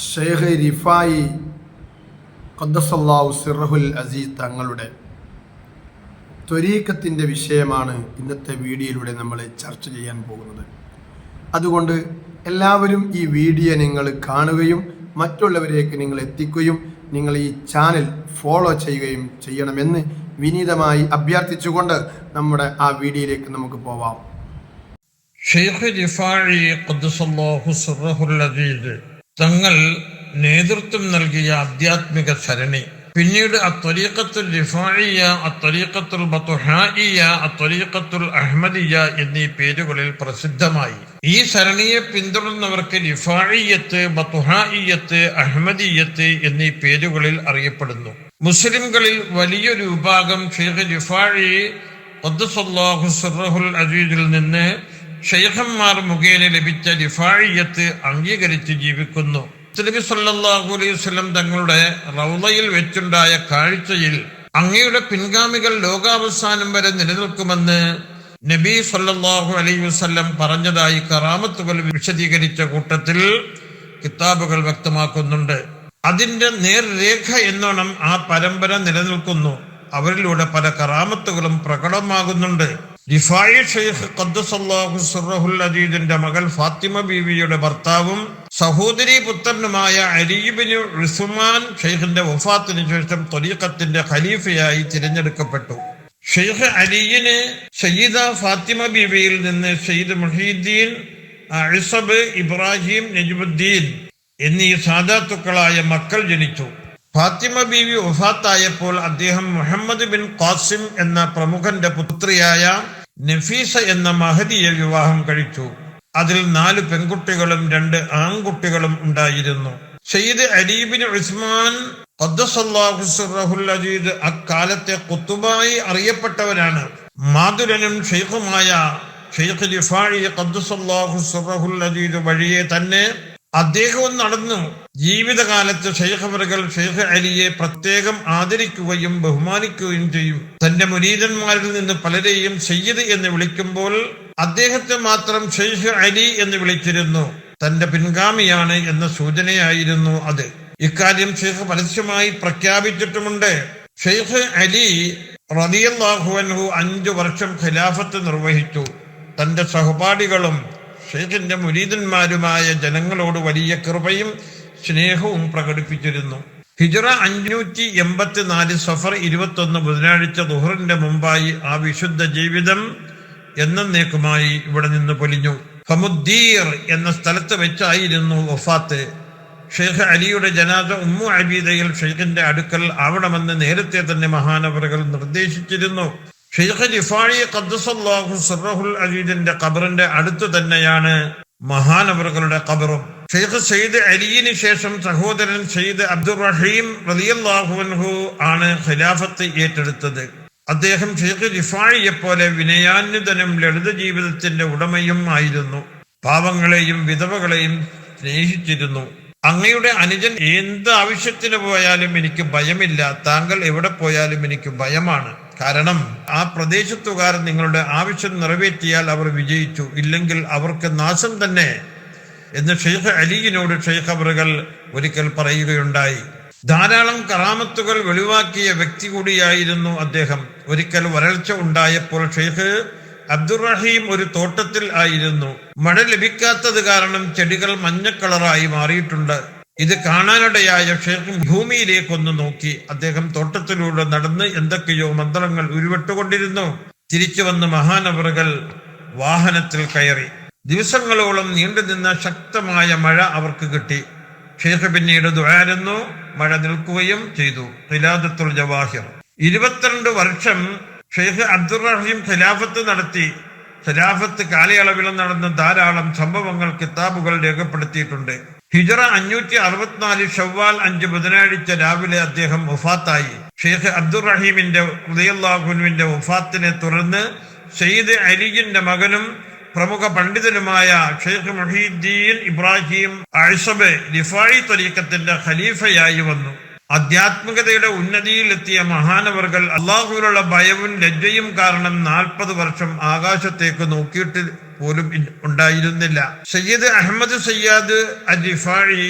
ഷെയ്ഖ് റിഫായി ഖദ്ദസല്ലാഹു സിർറഹുൽ അസീസ് തങ്ങളുടെ ത്വരീഖത്തിൻ്റെ വിഷയമാണ് ഇന്നത്തെ വീഡിയോയിലൂടെ നമ്മൾ ചർച്ച ചെയ്യാൻ പോകുന്നത്. അതുകൊണ്ട് എല്ലാവരും ഈ വീഡിയോ നിങ്ങൾ കാണുകയും മറ്റുള്ളവരേക്ക് നിങ്ങൾ എത്തിക്കുകയും നിങ്ങൾ ഈ ചാനൽ ഫോളോ ചെയ്യുകയും ചെയ്യണമെന്ന് വിനീതമായി അഭ്യർത്ഥിച്ചുകൊണ്ട് നമ്മുടെ ആ വീഡിയോയിലേക്ക് നമുക്ക് പോവാം. ഷെയ്ഖ് റിഫായി ഖദ്ദസല്ലാഹു സിർറഹുൽ അസീസ് തങ്ങൾ നേതൃത്വം നൽകിയ ആധ്യാത്മിക സരണി, പിന്നീട് അത്വരീഖത്തുൽ റിഫാഇയ്യ, അത്വരീഖത്തുൽ ബതുഹാഇയ്യ, അത്വരീഖത്തുൽ അഹ്മദിയ്യ എന്നീ പേരുകളിൽ പ്രസിദ്ധമായി. ഈ സരണിയെ പിന്തുടർന്നവർക്ക് റിഫാഇയ്യത്ത്, ബതുഹാഇയ്യത്ത്, അഹ്മദിയ്യത്ത് എന്നീ പേരുകളിൽ അറിയപ്പെടുന്നു. മുസ്ലിംകളിൽ വലിയൊരു വിഭാഗം ഷെയ്ഖ് റിഫായി ഖദ്ദസല്ലാഹു സിർറഹുൽ അസീസിൽ നിന്ന് ഷെയ്ഖന്മാർ മുഖേന ലഭിച്ച റിഫാഇയ്യത്ത് അംഗീകരിച്ച് ജീവിക്കുന്നു. നബി സല്ലല്ലാഹു അലൈഹി വസല്ലം തങ്ങളുടെ റൗളയിൽ വെച്ചുണ്ടായ കാഴ്ചയിൽ അങ്ങയുടെ പിൻഗാമികൾ ലോകാവസാനം വരെ നിലനിൽക്കുമെന്ന് നബി സല്ലല്ലാഹു അലൈഹി വസല്ലം പറഞ്ഞതായി കറാമത്തുകൾ വിശദീകരിച്ച കൂട്ടത്തിൽ കിതാബുകൾ വ്യക്തമാക്കുന്നുണ്ട്. അതിന്റെ നേർരേഖ എന്നോണം ആ പരമ്പര നിലനിൽക്കുന്നു. അവരിലൂടെ പല കറാമത്തുകളും പ്രകടമാകുന്നുണ്ട്. റിഫായി ഷെയ്ഖ് ഖദ്ദസല്ലാഹു സിർറഹുൽ അസീസിന്റെ മകൾ ഫാത്തിമ ബീവിയുടെ ഭർത്താവും സഹോദരി പുത്രനുമായ അലി ഇബ്നു ഉസ്മാൻ ഷെയ്ഖിന്റെ വഫാത്തിന് ശേഷം ത്വരീഖത്തിന്റെ ഖലീഫയായി തിരഞ്ഞെടുക്കപ്പെട്ടു. ഷെയ്ഖ് അലിയിന് സയ്യിദ ഫാത്തിമ ബീവിയിൽ നിന്ന് സയ്യിദ് മുഹീദ്ദീൻ, അഇസബ്, ഇബ്രാഹിം, നജ്മുദ്ദീൻ എന്നീ സാദാത്തുക്കളായ മക്കൾ ജനിച്ചു. ഫാത്തിമ ബീവി വഫാത്തായപ്പോൾ അദ്ദേഹം മുഹമ്മദ് ബിൻ ഖാസിം എന്ന പ്രമുഖന്റെ പുത്രിയായ നഫീസ എന്ന മഹദിയെ വിവാഹം കഴിച്ചു. അതിൽ 4 പെൺകുട്ടികളും 2 ആൺകുട്ടികളും ഉണ്ടായിരുന്നു. സയ്യിദ് അലി ഇബ്നു ഉസ്മാൻ ഖദ്ദസല്ലാഹു സിർറഹുൽ അസീസ് അക്കാലത്തെ ഖുതുബായി അറിയപ്പെട്ടവരാണ്. മാതുരനും ഷെയ്ഖുമായ ഷെയ്ഖ് റിഫായി ഖദ്ദസല്ലാഹു സിർറഹുൽ അസീസ് വഴിയെ തന്നെ അദ്ദേഹവും നടന്നു. ജീവിതകാലത്ത് ഷെയ്ഖ് അവറുകൾ ഷെയ്ഖ് അലിയെ പ്രത്യേകം ആദരിക്കുകയും ബഹുമാനിക്കുകയും ചെയ്യും. തന്റെ മുരീദന്മാരിൽ നിന്ന് പലരെയും സയ്യിദ് എന്ന് വിളിക്കുമ്പോൾ അദ്ദേഹത്തെ മാത്രം ഷെയ്ഖ് അലി എന്ന് വിളിച്ചിരുന്നു. തന്റെ പിൻഗാമിയാണ് എന്ന സൂചനയായിരുന്നു അത്. ഇക്കാര്യം ഷെയ്ഖ് പരസ്യമായി പ്രഖ്യാപിച്ചിട്ടുമുണ്ട്. ഷെയ്ഖ് അലി റളിയല്ലാഹു അൻഹു 5 വർഷം ഖിലാഫത്ത് നിർവഹിച്ചു. തന്റെ സഹപാഠികളും ഷെയ്ഖിന്റെ മുരീദന്മാരുമായ ജനങ്ങളോട് വലിയ കൃപയും സ്നേഹവും പ്രകടിപ്പിച്ചിരുന്നു. ഹിജ്റ 584 സഫർ 21 ബുധനാഴ്ച ദുഹറിന്റെ മുമ്പായി ആ വിശുദ്ധ ജീവിതം എന്നേക്കുമായി ഇവിടെ നിന്ന് പൊലിഞ്ഞു. ഫമുദ്ദീർ എന്ന സ്ഥലത്ത് വെച്ചായിരുന്നു വഫാത്ത്. ഷെയ്ഖ് അലിയുടെ ജനാസ ഉമ്മു അബീദയിൽ ഷെയ്ഖിന്റെ അടുക്കൽ ആവണമെന്ന് നേരത്തെ തന്നെ മഹാനവറുകൾ നിർദ്ദേശിച്ചിരുന്നു. ഷെയ്ഖ് റിഫായി ഖദ്ദസല്ലാഹു സിർറഹുൽ അസീസിന്റെ ഖബറിന്റെ അടുത്ത് തന്നെയാണ് മഹാനവറുകളുടെ ഖബറും. ഷെയ്ഖ് സയ്യിദ് അലിയിന് ശേഷം സഹോദരൻ സയ്യിദ് അബ്ദുറഹീം റളിയല്ലാഹു അൻഹു ആണ് ഖിലാഫത്ത് ഏറ്റെടുത്തത്. അദ്ദേഹം ഷെയ്ഖ് റിഫായിയെ പോലെ വിനയാന്വിതനും ലളിത ജീവിതത്തിന്റെ ഉടമയും ആയിരുന്നു. പാവങ്ങളെയും വിധവകളെയും സ്നേഹിച്ചിരുന്നു. അങ്ങയുടെ അനുജൻ എന്ത് ആവശ്യത്തിന് പോയാലും എനിക്ക് ഭയമില്ല, താങ്കൾ എവിടെ പോയാലും എനിക്ക് ഭയമാണ്. കാരണം ആ പ്രദേശത്തുകാർ നിങ്ങളുടെ ആവശ്യം നിറവേറ്റിയാൽ അവർ വിജയിച്ചു, ഇല്ലെങ്കിൽ അവർക്ക് നാശം തന്നെ എന്ന് ഷെയ്ഖ് അലിയിനോട് ഷെയ്ഖ് അവറുകൾ ഒരിക്കൽ പറയുകയുണ്ടായി. ധാരാളം കറാമത്തുകൾ വെളിവാക്കിയ വ്യക്തി കൂടിയായിരുന്നു അദ്ദേഹം. ഒരിക്കൽ വരൾച്ച ഉണ്ടായപ്പോൾ ഷെയ്ഖ് അബ്ദുറഹീം ഒരു തോട്ടത്തിൽ ആയിരുന്നു. മഴ ലഭിക്കാത്തത് കാരണം ചെടികൾ മഞ്ഞക്കളറായി മാറിയിട്ടുണ്ട്. ഇത് കാണാനിടയായ ഷെയ്ഖ് ഭൂമിയിലേക്കൊന്ന് നോക്കി. അദ്ദേഹം തോട്ടത്തിലൂടെ നടന്ന് എന്തൊക്കെയോ മന്ത്രങ്ങൾ ഉരുവിട്ടുകൊണ്ടിരുന്നു. തിരിച്ചു വന്ന് മഹാനവറുകൾ വാഹനത്തിൽ കയറി. ദിവസങ്ങളോളം നീണ്ടുനിന്ന ശക്തമായ മഴ അവർക്ക് കിട്ടി. ഷെയ്ഖ് പിന്നീട് ദുആയിരുന്നു. മഴ നിൽക്കുകയും ചെയ്തു. ഖിലാദത്തുൽ ജവാഹിർ 22 വർഷം ഷെയ്ഖ് അബ്ദുറഹീം ഖിലാഫത്ത് നടത്തി. ഖിലാഫത്ത് കാലയളവിൽ നടന്ന ധാരാളം സംഭവങ്ങൾ കിതാബുകൾ രേഖപ്പെടുത്തിയിട്ടുണ്ട്. ഹിജ്റ 564 ഷവ്വാൽ 5 ബുധനാഴ്ച രാവിലെ അദ്ദേഹം വഫാത്തായി. ഷെയ്ഖ് അബ്ദുറഹീമിന്റെ റളിയല്ലാഹു അൻഹുവിന്റെ വഫാത്തിനെ തുടർന്ന് സയ്യിദ് അലിയുടെ മകനും പ്രമുഖ പണ്ഡിതനുമായ ഷെയ്ഖ് മുഹീദ്ദീൻ ഇബ്രാഹിം അഇസബ് റിഫായി ത്വരീഖത്തിന്റെ ഖലീഫയായി വന്നു. ആധ്യാത്മികതയുടെ ഉന്നതിയിലെത്തിയ മഹാനവറുകൾ അള്ളാഹുവിലുള്ള ഭയവും ലജ്ജയും കാരണം 40 വർഷം ആകാശത്തേക്ക് നോക്കിയിട്ട് പോലും ഉണ്ടായിരുന്നില്ല. സയ്യിദ് അഹമ്മദ് സയ്യാദ് അൽ റിഫായി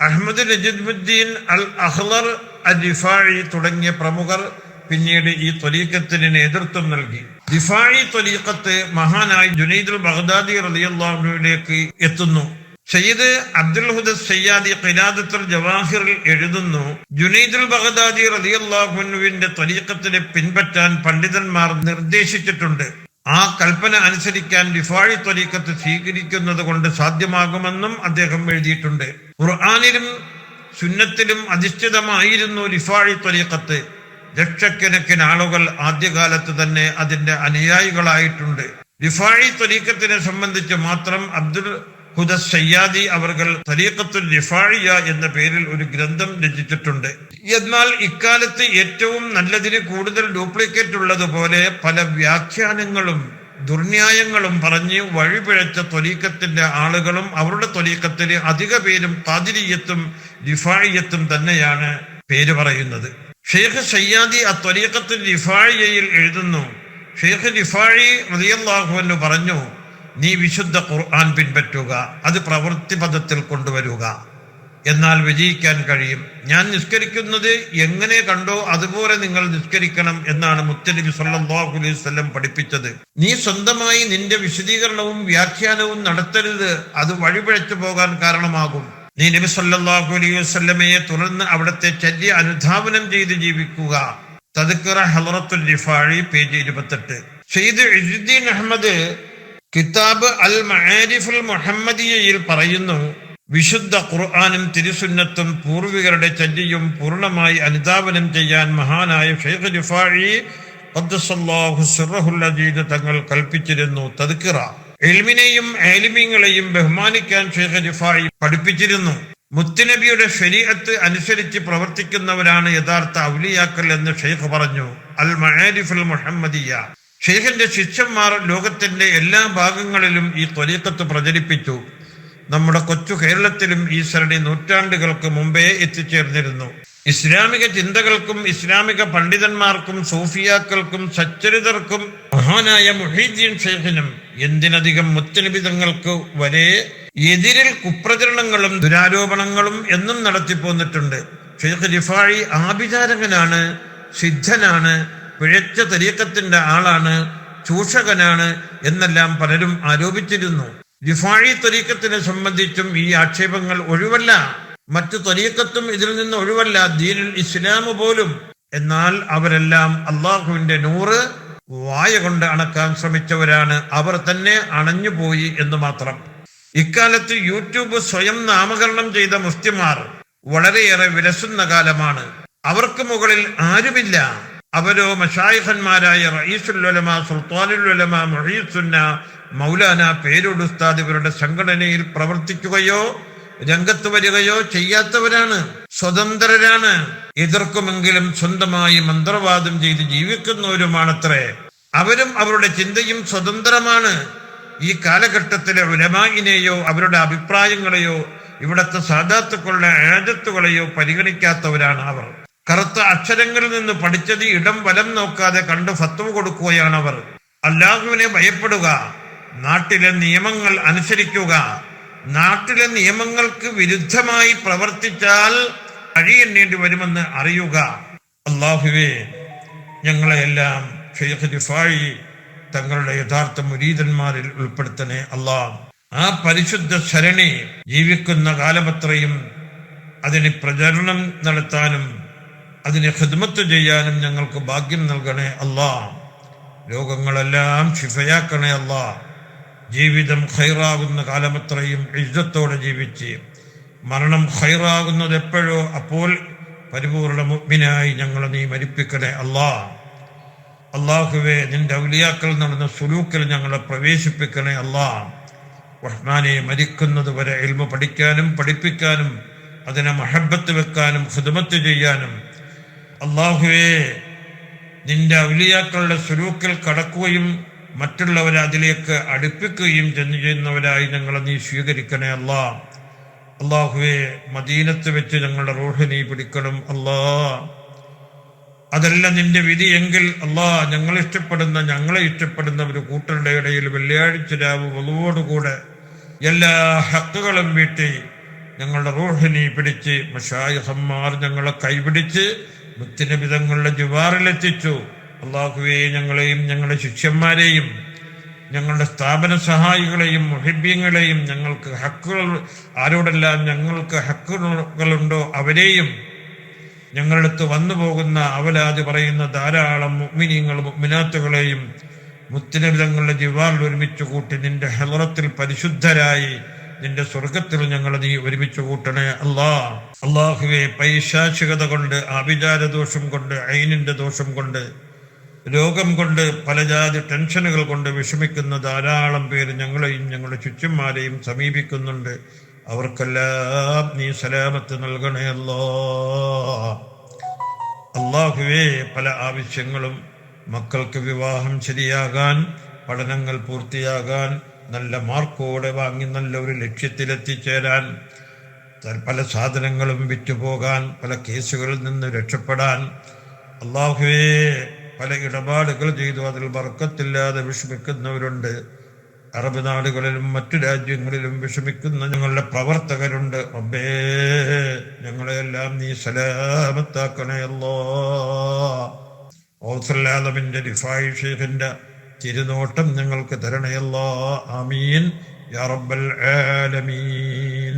അഹ്മദ് നജ്മുദ്ദീൻ അൽ അഖ്ളർ അൽ റിഫാഇ തുടങ്ങിയ പ്രമുഖർ പിന്നീട് ഈ ത്വരീഖത്തിന് നേതൃത്വം നൽകി. റിഫാഇ ത്വരീഖത്ത് മഹാനായ ജുനൈദുൽ ബഗ്ദാദി റളിയല്ലാഹു അൻഹുവിലേക്ക് എത്തുന്നു. സയ്യിദ് അബ്ദുൽ ഹുദസ് സയ്യാദി ഖിലാദത്തുൽ ജവാഹിറിൽ എഴുതുന്നു, ജുനൈദുൽ ബഗ്ദാദി റളിയല്ലാഹു അൻഹുവിന്റെ ത്വരീഖത്തിനെ പിൻപറ്റാൻ പണ്ഡിതന്മാർ നിർദ്ദേശിച്ചിട്ടുണ്ട്. ആ കൽപ്പന അനുസരിക്കാൻ റിഫാഇ ത്വരീഖത്ത് സ്വീകരിക്കുന്നത് കൊണ്ട് സാധ്യമാകുമെന്നും അദ്ദേഹം എഴുതിയിട്ടുണ്ട്. ഖുർആനിലും സുന്നത്തിലും അധിഷ്ഠിതമായിരുന്നു റിഫാഇ ത്വരീഖത്ത്. ലക്ഷക്കണക്കിന് ആളുകൾ ആദ്യകാലത്ത് തന്നെ അതിന്റെ അനുയായികളായിട്ടുണ്ട്. റിഫാഇ ത്വരീഖത്തിനെ സംബന്ധിച്ച് മാത്രം അബ്ദുൽ ഹുദസ് സയ്യാദി അവർകൾ തരീഖത്തുൽ റിഫാഇയ എന്ന പേരിൽ ഒരു ഗ്രന്ഥം രചിച്ചിട്ടുണ്ട്. എന്നാൽ ഇക്കാലത്ത് ഏറ്റവും നല്ലതിന് കൂടുതൽ ഡ്യൂപ്ലിക്കേറ്റ് ഉള്ളതുപോലെ പല വ്യാഖ്യാനങ്ങളും ദുർന്യായങ്ങളും പറഞ്ഞ് വഴിപിഴച്ച ത്വരീഖത്തിന്റെ ആളുകളും അവരുടെ ത്വരീഖത്തിന് അധിക പേരും ഖാദിരിയത്തും റിഫാഇയത്തും തന്നെയാണ് പേര് പറയുന്നത്. ഷെയ്ഖ് സയ്യാദി ആ ത്വരീഖത്തുൽ റിഫാഇയയിൽ എഴുതുന്നു, ഷെയ്ഖ് റിഫാഇ റളിയല്ലാഹു അൻഹു പറഞ്ഞു, നീ വിശുദ്ധ ഖുർആൻ പിൻപറ്റുക, അത് പ്രവൃത്തി പദത്തിൽ കൊണ്ടുവരിക, എന്നാൽ വിജയിക്കാൻ കഴിയും. ഞാൻ നിസ്കരിക്കുന്നത് എങ്ങനെ കണ്ടോ അതുപോലെ നിങ്ങൾ നിസ്കരിക്കണം എന്നാണ് മുത്തനബി സല്ലല്ലാഹു അലൈഹി വസല്ലം പഠിപ്പിച്ചത്. നീ സ്വന്തമായി നിന്റെ വിശദീകരണവും വ്യാഖ്യാനവും നടത്തരുത്, അത് വഴിപിഴച്ചു പോകാൻ കാരണമാകും. നീ നബി സല്ലല്ലാഹു അലൈഹി വസല്ലമയെ തുടർന്ന് അവിടുത്തെ ചര്യ അനുധാവനം ചെയ്ത് ജീവിക്കുക. തദ്കിറ ഹളറത്തുൽ റിഫാഇ പേജ് 28. സയ്യിദ് ഇസ്സുദ്ദീൻ അഹ്മദ് കിതാബ് അൽ മആരിഫുൽ മുഹമ്മദിയയിൽ പറയുന്നു, വിശുദ്ധ ഖുർആനും തിരുസുന്നത്തും പൂർവികരുടെ ചര്യയും പൂർണ്ണമായി അനുധാവനം ചെയ്യാൻ മഹാനായ ഷെയ്ഖ് റിഫാഇ ഖദ്ദസല്ലാഹു സിർറഹുൽ അസീസ് തങ്ങൾ കൽപ്പിച്ചിരുന്നു. തദ്കിറ ഇൽമിനെയും ആലിമീങ്ങളെയും ബഹുമാനിക്കാൻ ഷെയ്ഖ് റിഫാഇ പഠിപ്പിച്ചിരുന്നു. മുത്തുനബിയുടെ ശരീഅത്ത് അനുസരിച്ച് പ്രവർത്തിക്കുന്നവരാണ് യഥാർത്ഥ ഔലിയാക്കൾ എന്ന് ഷെയ്ഖ് പറഞ്ഞു. അൽ മആരിഫുൽ മുഹമ്മദിയ. ഷെയ്ഖിന്റെ ശിഷ്യന്മാർ ലോകത്തിന്റെ എല്ലാ ഭാഗങ്ങളിലും ഈ ത്വരീഖത്ത് പ്രചരിപ്പിച്ചു. നമ്മുടെ കൊച്ചു കേരളത്തിലും ഈ സരണി നൂറ്റാണ്ടുകൾക്ക് മുമ്പേ എത്തിച്ചേർന്നിരുന്നു. ഇസ്ലാമിക ചിന്തകൾക്കും ഇസ്ലാമിക പണ്ഡിതന്മാർക്കും സൂഫിയാക്കൾക്കും സച്ചരിതർക്കും മഹാനായ മുഹീദ്ദീൻ ഷെയ്ഖിനും എന്തിനധികം മുത്തുനബി തങ്ങൾക്ക് വരെ എതിരിൽ കുപ്രചരണങ്ങളും ദുരാരോപണങ്ങളും എന്നും നടത്തിപ്പോന്നിട്ടുണ്ട്. ഷെയ്ഖ് റിഫാഇ ആഭിചാരകനാണ്, സിദ്ധനാണ്, പിഴച്ച തരീഖത്തിന്റെ ആളാണ്, ചൂഷകനാണ് എന്നെല്ലാം പലരും ആരോപിച്ചിരുന്നു. റിഫാഇ തരീഖത്തിനെ സംബന്ധിച്ചും ഈ ആക്ഷേപങ്ങൾ ഒഴിവല്ല. മറ്റു തരീഖത്തും ഇതിൽ നിന്ന് ഒഴിവല്ല, ദീനുൽ ഇസ്ലാം പോലും. എന്നാൽ അവരെല്ലാം അള്ളാഹുവിന്റെ നൂറ് വായ കൊണ്ട് അണക്കാൻ ശ്രമിച്ചവരാണ്. അവർ തന്നെ അണഞ്ഞുപോയി എന്ന് മാത്രം. ഇക്കാലത്ത് യൂട്യൂബ് സ്വയം നാമകരണം ചെയ്ത മുസ്ലിമാർ വളരെയേറെ വിലസുന്ന കാലമാണ്. അവർക്ക് മുകളിൽ ആരുമില്ല. അവരോ മശായിഖന്മാരായ റഈസുൽ ഉലമ, സുൽത്താനുൽ ഉലമ, മുഹീസുന്ന, മൗലാന, പേരോട് ഉസ്താദ് ഇവരുടെ സംഘടനയിൽ പ്രവർത്തിക്കുകയോ രംഗത്ത് വരികയോ ചെയ്യാത്തവരാണ്. സ്വതന്ത്രരാണ്. എതിർക്കുമെങ്കിലും സ്വന്തമായി മന്ത്രവാദം ചെയ്ത് ജീവിക്കുന്നവരുമാണത്രേ. അവരും അവരുടെ ചിന്തയും സ്വതന്ത്രമാണ്. ഈ കാലഘട്ടത്തിലെ ഉലമാഇനെയോ അവരുടെ അഭിപ്രായങ്ങളെയോ ഇവിടത്തെ സാദാത്തുക്കളുടെ ആദത്തുകളെയോ പരിഗണിക്കാത്തവരാണ് അവർ. കറുത്ത അക്ഷരങ്ങളിൽ നിന്ന് പഠിച്ചത് ഇടം വലം നോക്കാതെ കണ്ട് ഫത്വ കൊടുക്കുകയാണവർ. അല്ലാഹുവിനെ ഭയപ്പെടുക, നാട്ടിലെ നിയമങ്ങൾ അനുസരിക്കുക. നാട്ടിലെ നിയമങ്ങൾക്ക് വിരുദ്ധമായി പ്രവർത്തിച്ചാൽ കഴിയേണ്ടി വരുമെന്ന് അറിയുക. അല്ലാഹുവേ, ഞങ്ങളെയെല്ലാം ഷെയ്ഖ് റിഫാഇ തങ്ങളുടെ യഥാർത്ഥ മുരീദന്മാരിൽ ഉൾപ്പെടുത്തണേ അല്ലാഹ്. ആ പരിശുദ്ധ ശരണി ജീവിക്കുന്ന കാലമത്രയും അതിന് പ്രചരണം നടത്താനും അതിനെ ഖിദ്മത്ത് ചെയ്യാനും ഞങ്ങൾക്ക് ഭാഗ്യം നൽകണേ അല്ലാഹ്. രോഗങ്ങളെല്ലാം ശിഫയാക്കണേ അല്ലാഹ്. ജീവിതം ഖൈറാകുന്ന കാലമത്രയും ഇജ്ജത്തോടെ ജീവിച്ച് മരണം ഖൈറാകുന്നത് എപ്പോഴോ അപ്പോൾ പരിപൂർണ മുഅ്മിനായി ഞങ്ങളെ നീ മരിപ്പിക്കണേ അല്ലാഹ്. അല്ലാഹുവേ, നിന്റെ ഔലിയാക്കൾ നടന്ന സുലൂക്കിൽ ഞങ്ങളെ പ്രവേശിപ്പിക്കണേ അല്ലാഹ്. റഹ്മാനെ, മരിക്കുന്നത് വരെ ഇൽമ പഠിക്കാനും പഠിപ്പിക്കാനും അതിനെ മഹബത്ത് വെക്കാനും ഖിദ്മത്ത് ചെയ്യാനും അല്ലാഹുവേ, നിന്റെ ഔലിയാക്കളുടെ സുലൂക്കിൽ കടക്കുകയും മറ്റുള്ളവരെ അതിലേക്ക് അടുപ്പിക്കുകയും ചെയ്യുന്നവരായി ഞങ്ങളെ നീ സ്വീകരിക്കണേ അല്ലാഹ്. അല്ലാഹുവേ, മദീനത്ത് വെച്ച് ഞങ്ങളുടെ റൂഹ് നീ പിടിക്കണം അല്ലാഹ്. അതല്ല നിന്റെ വിധിയെങ്കിൽ അല്ലാഹ്, ഞങ്ങളെ ഇഷ്ടപ്പെടുന്ന ഒരു കൂട്ടരുടെ ഇടയിൽ വെള്ളിയാഴ്ച രാവ് വളുവോടുകൂടെ എല്ലാ ഹക്കുകളും വീട്ടി ഞങ്ങളുടെ റൂഹിനെ പിടിച്ച് മശായിഖന്മാർ ഞങ്ങളെ കൈപിടിച്ച് മുത്തുനബി തങ്ങളുടെ ജിവാറിലെത്തിച്ചു. അള്ളാഹുവേ, ഞങ്ങളെയും ഞങ്ങളുടെ ശിഷ്യന്മാരെയും ഞങ്ങളുടെ സ്ഥാപന സഹായികളെയും മുഹിബ്ബീങ്ങളെയും ഞങ്ങൾക്ക് ഹക്കുകൾ ആരോടെല്ലാം ഞങ്ങൾക്ക് ഹക്കുകളുണ്ടോ അവരെയും ഞങ്ങളുടെ അടുത്ത് വന്നു പോകുന്ന അവലാതി പറയുന്ന ധാരാളം മുഅ്മിനീങ്ങൾ മുഅ്മിനാത്തുകളെയും മുത്തുനബി തങ്ങളുടെ ജിവാറിൽ ഒരുമിച്ച് കൂട്ടി നിന്റെ ഹളറത്തിൽ പരിശുദ്ധരായി നിന്റെ സ്വർഗത്തിൽ ഞങ്ങൾ നീ ഒരുമിച്ച് കൂട്ടണേ അള്ളാഹുവെ, പൈശാചികത കൊണ്ട്, ആഭിചാര ദോഷം കൊണ്ട്, ഐനിന്റെ ദോഷം കൊണ്ട്, രോഗം കൊണ്ട്, പല ജാതി ടെൻഷനുകൾ കൊണ്ട് വിഷമിക്കുന്ന ധാരാളം പേര് ഞങ്ങളെയും ഞങ്ങളുടെ ചുറ്റുമാരെയും സമീപിക്കുന്നുണ്ട്. അവർക്കെല്ലാം നീ സലാമത്ത് നൽകണേ അല്ലാഹുവേ. പല ആവശ്യങ്ങളും, മക്കൾക്ക് വിവാഹം ശരിയാകാൻ, പഠനങ്ങൾ പൂർത്തിയാകാൻ, നല്ല മാർക്കോടെ വാങ്ങി നല്ല ഒരു ലക്ഷ്യത്തിലെത്തിച്ചേരാൻ, പല സാധനങ്ങളും വിറ്റുപോകാൻ, പല കേസുകളിൽ നിന്ന് രക്ഷപ്പെടാൻ, അല്ലാഹുവേ, പല ഇടപാടുകൾ ചെയ്തു അതിൽ ബർക്കത്തില്ലാതെ വിഷമിക്കുന്നവരുണ്ട്. അറബ് നാടുകളിലും മറ്റു രാജ്യങ്ങളിലും വിഷമിക്കുന്ന ഞങ്ങളുടെ പ്രവർത്തകരുണ്ട്. റബ്ബേ, ഞങ്ങളെല്ലാം നീ സലാമത്താക്കണേ ഔസുല്ലാദമിന്റെ റിഫായി ഷെയ്ഖിന്റെ തിരുനോട്ടം ഞങ്ങൾക്ക് തരണേ ആമീൻ യാ റബ്ബൽ ആലമീൻ.